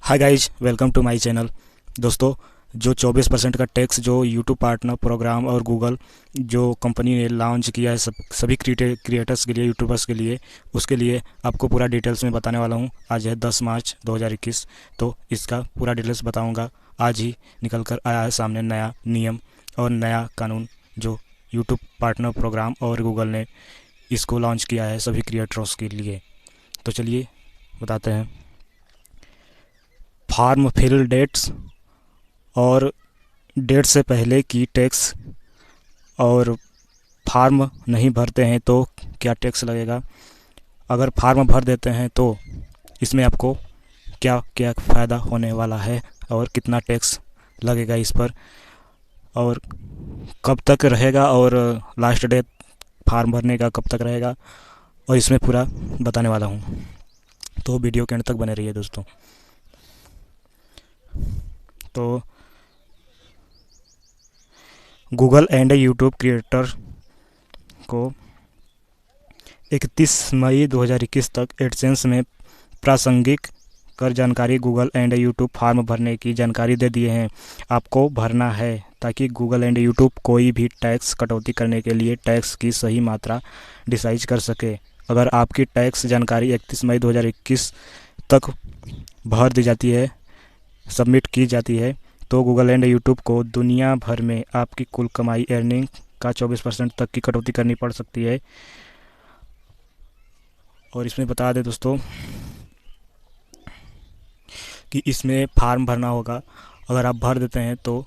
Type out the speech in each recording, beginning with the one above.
Hi guys, welcome to my channel. दोस्तों, जो 24% का टैक्स जो यूट्यूब पार्टनर प्रोग्राम और गूगल जो कंपनी ने लॉन्च किया है सभी क्रिएटर्स के लिए, यूट्यूबर्स के लिए, उसके लिए आपको पूरा डिटेल्स में बताने वाला हूँ। आज है 10 मार्च 2021, तो इसका पूरा डिटेल्स बताऊँगा। आज ही निकल कर आया है सामने नया नियम और नया कानून जो यूट्यूब पार्टनर प्रोग्राम और गूगल ने इसको लॉन्च किया है सभी क्रिएटर्स के लिए। तो चलिए बताते हैं। फार्म फिल डेट्स और डेट से पहले की टैक्स, और फार्म नहीं भरते हैं तो क्या टैक्स लगेगा। अगर फार्म भर देते हैं तो इसमें आपको क्या क्या फ़ायदा होने वाला है और कितना टैक्स लगेगा इस पर, और कब तक रहेगा, और लास्ट डेट फार्म भरने का कब तक रहेगा, और इसमें पूरा बताने वाला हूँ। तो वीडियो के अंत तक बने रहिए दोस्तों। तो गूगल एंड यूट्यूब क्रिएटर को 31 मई 2021 तक एडसेंस में प्रासंगिक कर जानकारी गूगल एंड यूट्यूब फार्म भरने की जानकारी दे दिए हैं। आपको भरना है ताकि गूगल एंड यूट्यूब कोई भी टैक्स कटौती करने के लिए टैक्स की सही मात्रा डिसाइड कर सके। अगर आपकी टैक्स जानकारी 31 मई 2021 तक भर दी जाती है, सबमिट की जाती है, तो गूगल एंड यूट्यूब को दुनिया भर में आपकी कुल कमाई अर्निंग का 24% तक की कटौती करनी पड़ सकती है। और इसमें बता दें दोस्तों कि इसमें फार्म भरना होगा। अगर आप भर देते हैं तो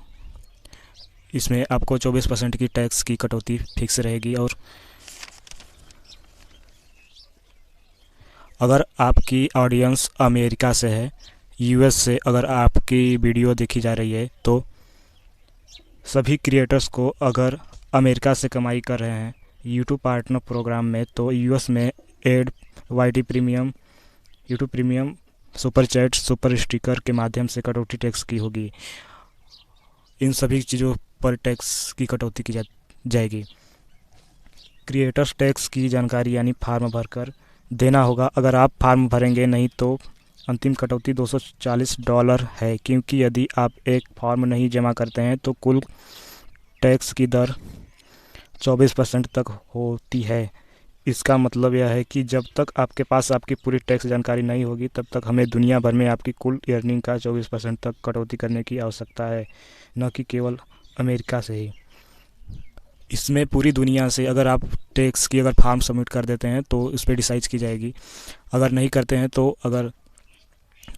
इसमें आपको 24% की टैक्स की कटौती फिक्स रहेगी। और अगर आपकी ऑडियंस अमेरिका से है, यूएस से अगर आपकी वीडियो देखी जा रही है, तो सभी क्रिएटर्स को अगर अमेरिका से कमाई कर रहे हैं यूट्यूब पार्टनर प्रोग्राम में, तो यूएस में ad, YT premium, YouTube premium, super chat, super sticker के माध्यम से कटौती टैक्स की होगी। इन सभी चीज़ों पर टैक्स की कटौती की जाएगी। क्रिएटर्स टैक्स की जानकारी यानी फार्म भरकर देना होगा। अगर आप फार्म भरेंगे नहीं तो अंतिम कटौती $240 है, क्योंकि यदि आप एक फॉर्म नहीं जमा करते हैं तो कुल टैक्स की दर 24% तक होती है। इसका मतलब यह है कि जब तक आपके पास आपकी पूरी टैक्स जानकारी नहीं होगी, तब तक हमें दुनिया भर में आपकी कुल अर्निंग का 24% तक कटौती करने की आवश्यकता है, न कि केवल अमेरिका से ही। इसमें पूरी दुनिया से अगर आप टैक्स की अगर फॉर्म सबमिट कर देते हैं तो इस पर डिसाइड की जाएगी। अगर नहीं करते हैं तो अगर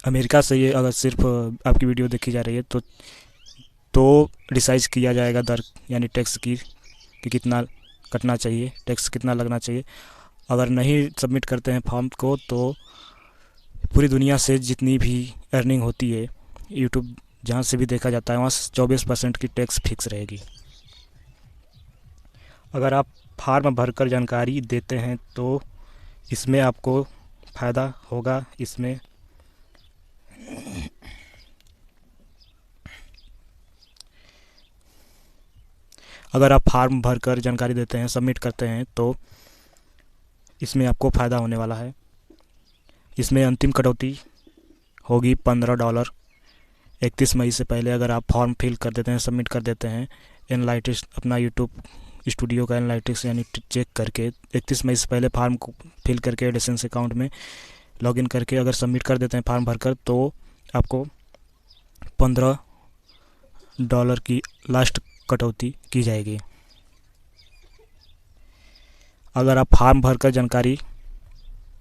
अमेरिका से ये अगर सिर्फ आपकी वीडियो देखी जा रही है तो डिसाइड किया जाएगा दर यानी टैक्स की कि कितना कटना चाहिए, टैक्स कितना लगना चाहिए। अगर नहीं सबमिट करते हैं फॉर्म को तो पूरी दुनिया से जितनी भी अर्निंग होती है यूट्यूब जहाँ से भी देखा जाता है, वहाँ 24% की टैक्स फिक्स रहेगी। अगर आप फार्म भरकर जानकारी देते हैं तो इसमें आपको फ़ायदा होगा। इसमें अगर आप फार्म भरकर जानकारी देते हैं, सबमिट करते हैं, तो इसमें आपको फ़ायदा होने वाला है। इसमें अंतिम कटौती होगी $15 31 मई से पहले। अगर आप फॉर्म फिल कर देते हैं, सबमिट कर देते हैं, एनालिटिक्स अपना यूट्यूब स्टूडियो का एनालिटिक्स यानी चेक करके 31 मई से पहले फॉर्म को फिल करके एडसेंस अकाउंट में लॉगिन करके अगर सबमिट कर देते हैं फॉर्म भरकर, तो आपको $15 की लास्ट कटौती की जाएगी। अगर आप फार्म भरकर जानकारी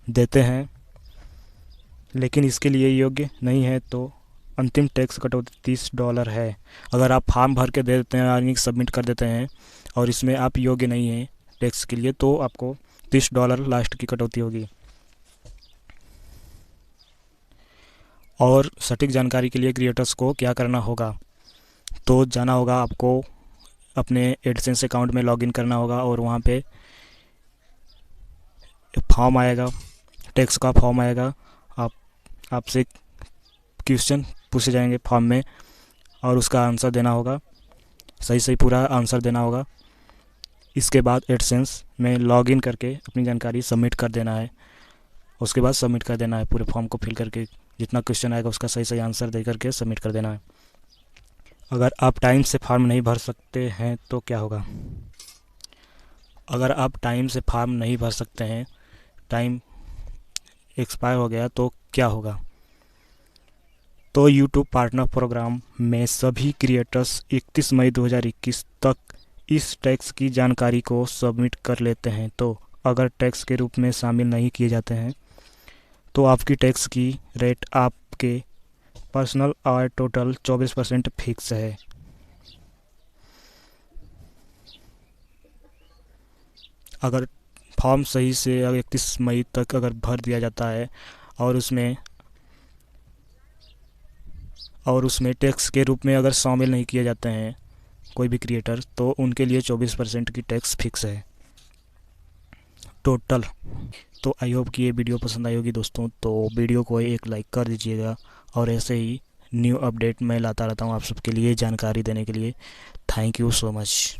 देते हैं लेकिन इसके लिए योग्य नहीं है तो अंतिम टैक्स कटौती $30 है। अगर आप फार्म भर के दे देते हैं, अर्निंग सबमिट कर देते हैं और इसमें आप योग्य नहीं हैं टैक्स के लिए, तो आपको $30 लास्ट की कटौती होगी। और सटीक जानकारी के लिए क्रिएटर्स को क्या करना होगा, तो जाना होगा आपको अपने एडसेंस अकाउंट में लॉगिन करना होगा, और वहाँ पे फॉर्म आएगा, टैक्स का फॉर्म आएगा। आपसे क्वेश्चन पूछे जाएंगे फॉर्म में और उसका आंसर देना होगा, सही पूरा आंसर देना होगा। इसके बाद एडसेंस में लॉगिन करके अपनी जानकारी सबमिट कर देना है। उसके बाद सबमिट कर देना है पूरे फॉर्म को फिल करके जितना क्वेश्चन आएगा उसका सही सही आंसर दे करके सबमिट कर देना है। अगर आप टाइम से फॉर्म नहीं भर सकते हैं तो क्या होगा? अगर आप टाइम से फॉर्म नहीं भर सकते हैं, टाइम एक्सपायर हो गया तो क्या होगा? तो यूट्यूब पार्टनर प्रोग्राम में सभी क्रिएटर्स 31 मई 2021 तक इस टैक्स की जानकारी को सबमिट कर लेते हैं। तो अगर टैक्स के रूप में शामिल नहीं किए जाते हैं तो आपकी टैक्स की रेट आपके पर्सनल और टोटल 24% फिक्स है। अगर फॉर्म सही से अगर 31 मई तक अगर भर दिया जाता है और उसमें टैक्स के रूप में अगर शामिल नहीं किए जाते हैं कोई भी क्रिएटर, तो उनके लिए 24% की टैक्स फिक्स है टोटल। तो आई होप कि ये वीडियो पसंद आई होगी दोस्तों, तो वीडियो को एक लाइक कर दीजिएगा और ऐसे ही न्यू अपडेट मैं लाता रहता हूँ आप सबके लिए जानकारी देने के लिए। Thank you so much.